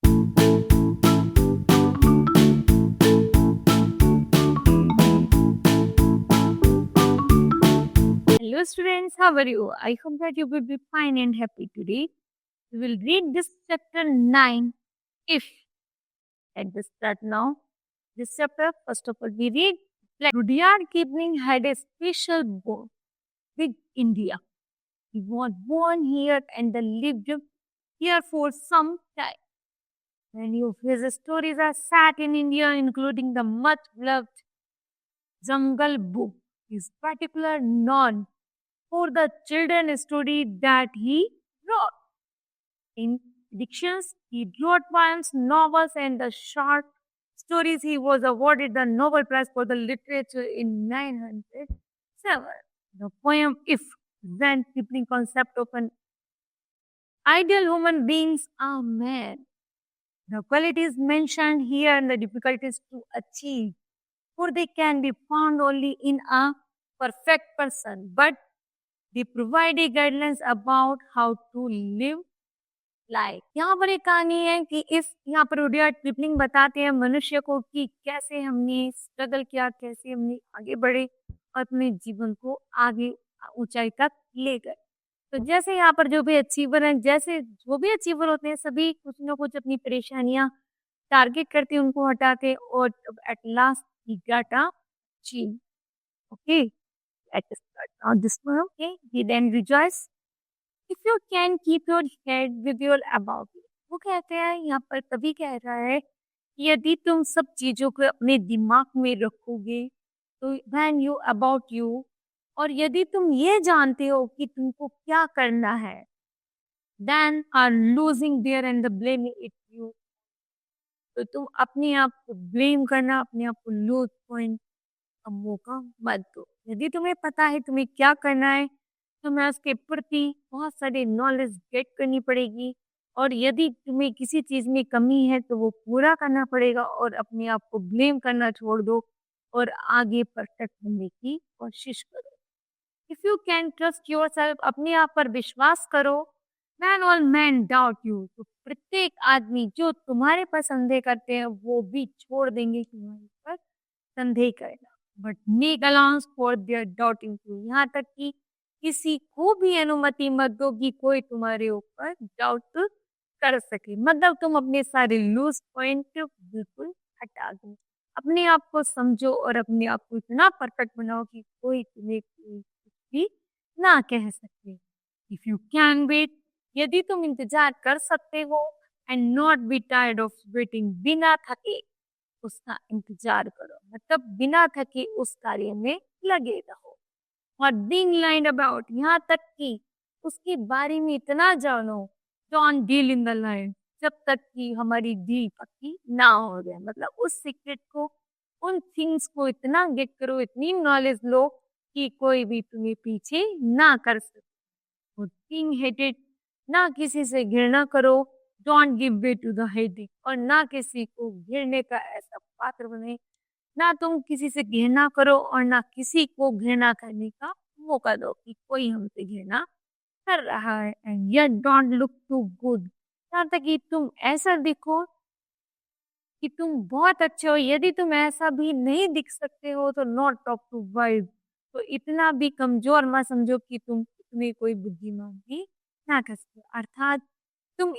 Hello, students. How are you? I hope that you will be fine and happy today. We will read this chapter 9. If let's start now. This chapter, first of all, we read like Rudyard Kipling had a special bond with India. He was born here and then lived here for some time. Many of his stories are set in India, including the much loved Jungle Book. He is particularly known for the children story that he wrote. In dictions, he wrote poems, novels, and the short stories. He was awarded the Nobel Prize for the Literature in 1907. The poem If presents Kipling concept of an ideal human beings are man. The qualities mentioned here and the difficulties to achieve, for they can be found only in a perfect person, but they provide a guidelines about how to live life. यहाँ पर एक कहानी है कि इस यहाँ पर Rudyard Kipling बताते हैं मनुष्य को कि कैसे हमने स्ट्रगल किया, कैसे हमने आगे बढ़े और अपने जीवन को आगे ऊंचाई तक ले गए। तो जैसे यहाँ पर जो भी अचीवर हैं, जैसे जो भी अचीवर होते हैं, सभी कुछ ना कुछ अपनी परेशानियां टारगेट करते उनको हटाते और at last he got a achieve. Okay, let's start now this one. Okay, he then rejoice if you can keep your head with your about you. वो कहते हैं यहाँ पर तभी कह रहा है कि यदि तुम सब चीजों को अपने दिमाग में रखोगे तो व्हेन यू अबाउट यू, और यदि तुम ये जानते हो कि तुमको क्या करना है, then are losing there and the blaming it you, तो तुम अपने आप को ब्लेम करना, अपने आप को लूज पॉइंट का मौका मत दो। यदि तुम्हें पता है तुम्हें क्या करना है, तुम्हें उसके प्रति बहुत सारी नॉलेज गेट करनी पड़ेगी, और यदि तुम्हें किसी चीज में कमी है तो वो पूरा करना पड़ेगा और अपने आप को ब्लेम करना छोड़ दो और आगे परफेक्ट बनने की कोशिश करो। If you can trust your self, अपने आप पर विश्वास करो, man all man doubt you, तो प्रत्येक आदमी जो तुम्हारे पर संदेह करते हैं वो भी छोड़ देंगे तुम्हारे पर संदेह करना। But make allowance for their doubting too, यहाँ तक कि किसी को भी अनुमति मत दो कि कोई तुम्हारे ऊपर डाउट कर सके। मतलब तुम अपने सारे लूज पॉइंट बिल्कुल हटा दो, अपने आप को समझो और अपने आप को इतना परफेक्ट बनाओ कि कोई तुम्हें कुछ भी ना कह सके। इफ यू कैन वेट, यदि तुम इंतजार कर सकते हो, and not be tired of waiting, बिना थके उसका इंतजार करो, मतलब बिना थके उस कार्य में लगे रहो। और बीइंग लाइन अबाउट, यहाँ तक कि उसके बारे में इतना जानो, don't deal in the line, जब तक कि हमारी डील पक्की ना हो जाए। मतलब उस सीक्रेट को, उन थिंग्स को इतना गेट करो, इतनी नॉलेज लो कि कोई भी तुम्हें पीछे ना कर सके। किंग हेटेड, ना किसी से घृणा करो, don't give way to the hated, और ना किसी को घृणा का ऐसा पात्र बने, ना तुम किसी से घृणा करो और ना किसी को घृणा करने का मौका दो कि कोई हमसे घृणा कर रहा है। And yet don't look too good, यहाँ तक कि तुम ऐसा दिखो कि तुम बहुत अच्छे हो। यदि तुम ऐसा भी नहीं दिख सकते हो तो नॉट टॉक टू वाइज, तो इतना भी कमजोर मत समझो कि तुम तुम्हें कोई बुद्धिमान भी ना कर सके। अर्थात तुम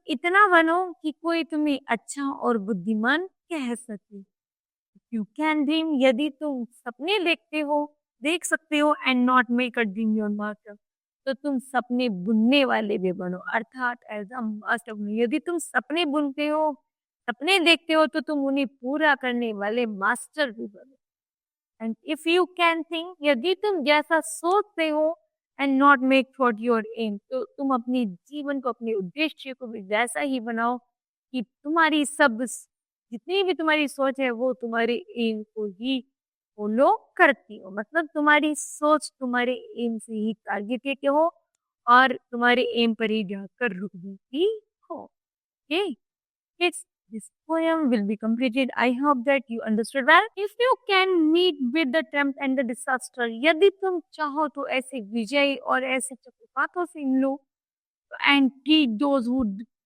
इतना बनो कि कोई तुम्हें अच्छा और बुद्धिमान कह सके। यू कैन ड्रीम, यदि तुम सपने देख सकते हो, and not make a dream your master, तो तुम सपने बुनने वाले भी बनो। अर्थात एज अ मास्टर, यदि तुम सपने बुनते हो, सपने देखते हो, तो तुम उन्हें पूरा करने वाले मास्टर भी बनो। And if you can think, यदि तुम जैसा सोचते हो, and not make for your aim, तो तुम अपने जीवन को, अपने उद्देश्य को भी वैसा ही बनाओ कि तुम्हारी सब जितनी भी तुम्हारी सोच है वो तुम्हारे एम को ही फॉलो करती हो। मतलब तुम्हारी सोच तुम्हारे एम से ही टारगेटेड हो और तुम्हारे एम पर ही जाकर रुक जाती हो। Okay, it's this poem will be completed. I hope that you understood well. If you can meet with the attempt and the disaster, यदि तुम चाहो तो ऐसे विजय और ऐसे चक्रवातों से मिलो, and treat those who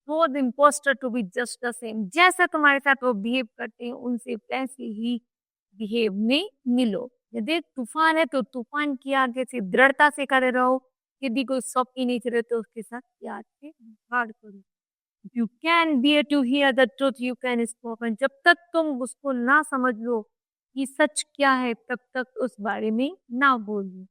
those imposter to be just the same. जैसा तुम्हारे साथ वो बिहेव करते हैं उनसे वैसे ही बिहेव में मिलो। यदि तूफान है तो तूफान की आगे से दृढ़ता से खड़े रहो। यदि कोई सौंपी नहीं चले तो उसके साथ प्यार से व्यवहार करो। You can bear to hear the truth you can spoken. जब तक तुम उसको ना समझ लो कि सच क्या है तब तक उस बारे में ना बोलो।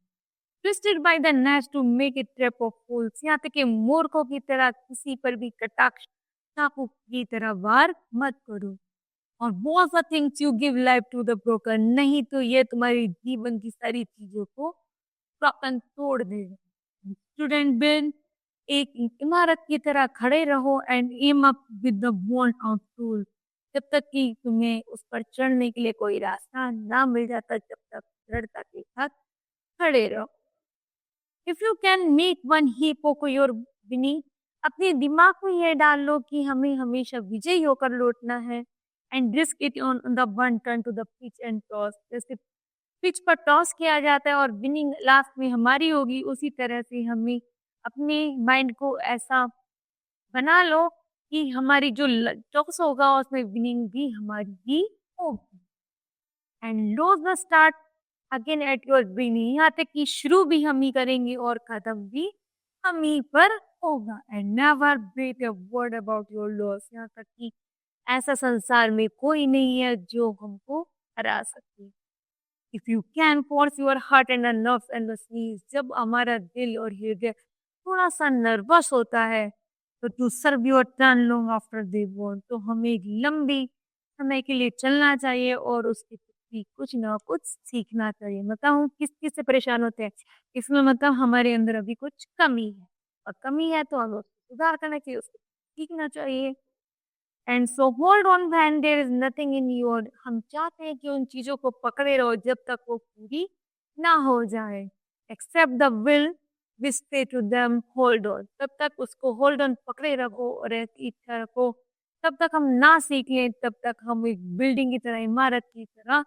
Twisted by the gnats to make it trap of fools. यहाँ तक कि मूर्खों की तरह किसी पर भी कटाक्ष चाकू की तरह वार मत करो। और बहुत सा things you give life to the broken, नहीं तो ये तुम्हारी जीवन की सारी चीजों को ब्रोकन तोड़ देगा। स्टूडेंट बिन एक इमारत की तरह खड़े रहो and um up with the वॉन्ट आउट टूल। जब तक कि तुम्हें उस पर चढ़ने के लिए कोई रास्ता ना मिल जाता जब तक दृढ़ता के साथ खड़े रहो। If you can make one heap your बिनी, अपने दिमाग में यह डाल लो कि हमें हमेशा विजयी होकर लौटना है। And risk it on the one turn to the pitch and toss, जैसे पिच पर टॉस किया जाता है और विनिंग लास्ट में हमारी होगी, उसी तरह से हमें अपने माइंड को ऐसा बना लो कि हमारी जो टॉस होगा उसमें विनिंग भी हमारी ही होगी। And lose the start again at your beginning, यहाँ तक कि शुरू भी हम ही करेंगे और खत्म भी हम ही पर होगा। And never breathe a word about your loss, यहाँ तक कि ऐसा संसार में कोई नहीं है जो हमको हरा सके। If you can force your heart and nerves and sneeze, जब हमारा दिल और हृदय थोड़ा सा नर्वस होता है तो to serve your turn long after they born, तो हमें एक लंबी समय के लिए चलना चाहिए और उसके प्रति कुछ ना कुछ सीखना चाहिए। मतलब किस किस से परेशान होते हैं, इसमें मतलब हमारे अंदर अभी कुछ कमी है और कमी है तो हमें उसको सुधार करना चाहिए, उसको सीखना चाहिए। And so hold on when there is nothing in your, हम चाहते हैं कि उन चीजों को पकड़े रहो जब तक वो पूरी ना हो जाए। एक्सेप्ट द विल विच से टू देम होल्ड ऑन, तब तक उसको होल्ड ऑन पकड़े रखो और ऐसी इच्छा रखो तब तक हम ना सीख लें, तब तक हम एक बिल्डिंग की तरह, इमारत की तरह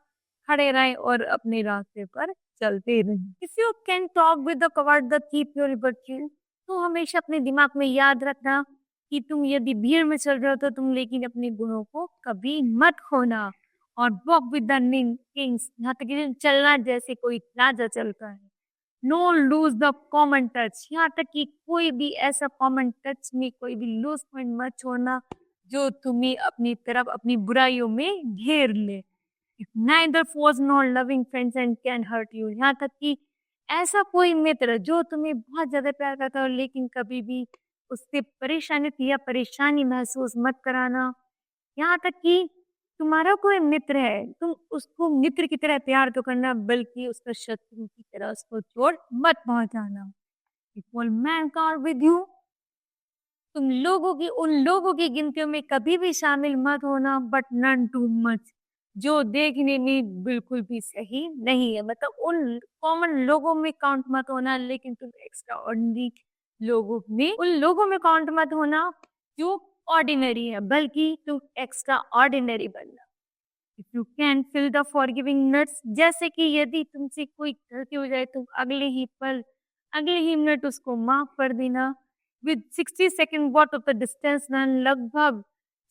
खड़े रहें और अपने रास्ते पर चलते रहें। If you can talk with the covered the keep your बच्चे, तो हमेशा अपने दिमाग में याद रखना कि तुम यदि भीड़ में चल रहे हो तो तुम लेकिन अपने गुणों को कभी मत खोना। और वॉक विद द किंग्स, यहाँ तक कि चलना जैसे कोई राजा चलता है। No lose the common touch, यहाँ तक कि कोई भी ऐसा कॉमन टच में कोई भी लूज पॉइंट मत छोड़ना जो तुम्हें अपनी तरफ अपनी बुराइयों में घेर ले। Neither force nor loving friends and can hurt you, यहाँ तक कि ऐसा कोई मित्र जो तुम्हें बहुत ज्यादा प्यार करता हो लेकिन कभी भी उससे परेशानी महसूस मत कराना। यहाँ तक कि तुम्हारा कोई मित्र है, तुम उसको मित्र की तरह प्यार तो करना, बल्कि उसका शत्रु की तरह उसको चोट मत पहुंचाना। मैन कार विद यू, तुम उन लोगों की गिनतियों में कभी भी शामिल मत होना, बट नन टू मच, जो देखने में बिल्कुल भी सही नहीं है। मतलब उन कॉमन लोगों में काउंट मत होना, लेकिन तुम एक्स्ट्रा ऑर्डिनरी उन लोगों में काउंट मत होना जो ऑर्डिनरी है, बल्कि तुम एक्स्ट्रा ऑर्डिनरी बनना। If you can fill the forgiving nuts, जैसे कि यदि तुमसे कोई गलती हो जाए तो अगले ही मिनट उसको माफ कर देना। With 60 second what of the distance run, लगभग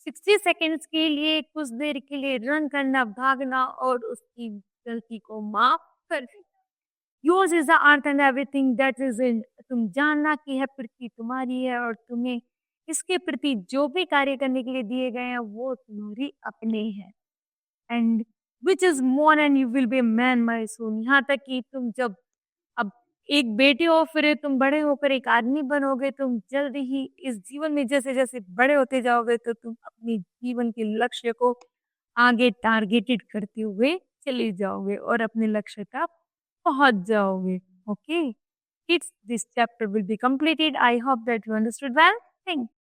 60 सेकेंड्स के लिए कुछ देर के लिए रन करना, भागना और उसकी गलती को माफ कर देना। Yours is the earth and everything that is in, तुम जानना कि है पृथ्वी तुम्हारी है और तुम्हें इसके प्रति जो भी कार्य करने के लिए दिए गए हैं वो तुम्हारी अपनी है। And which is more and you will be man my soon, यहाँ तक कि तुम जब अब एक बेटे हो फिर तुम बड़े होकर एक आदमी बनोगे, तुम जल्दी ही इस जीवन में जैसे जैसे बड़े होते जाओगे तो तुम अपने जीवन के लक्ष्य को आगे टारगेटेड करते हुए चले जाओगे और अपने लक्ष्य तक पहुंच जाओगे। Okay, kids, this chapter will be completed. I hope that you understood well. Thank you.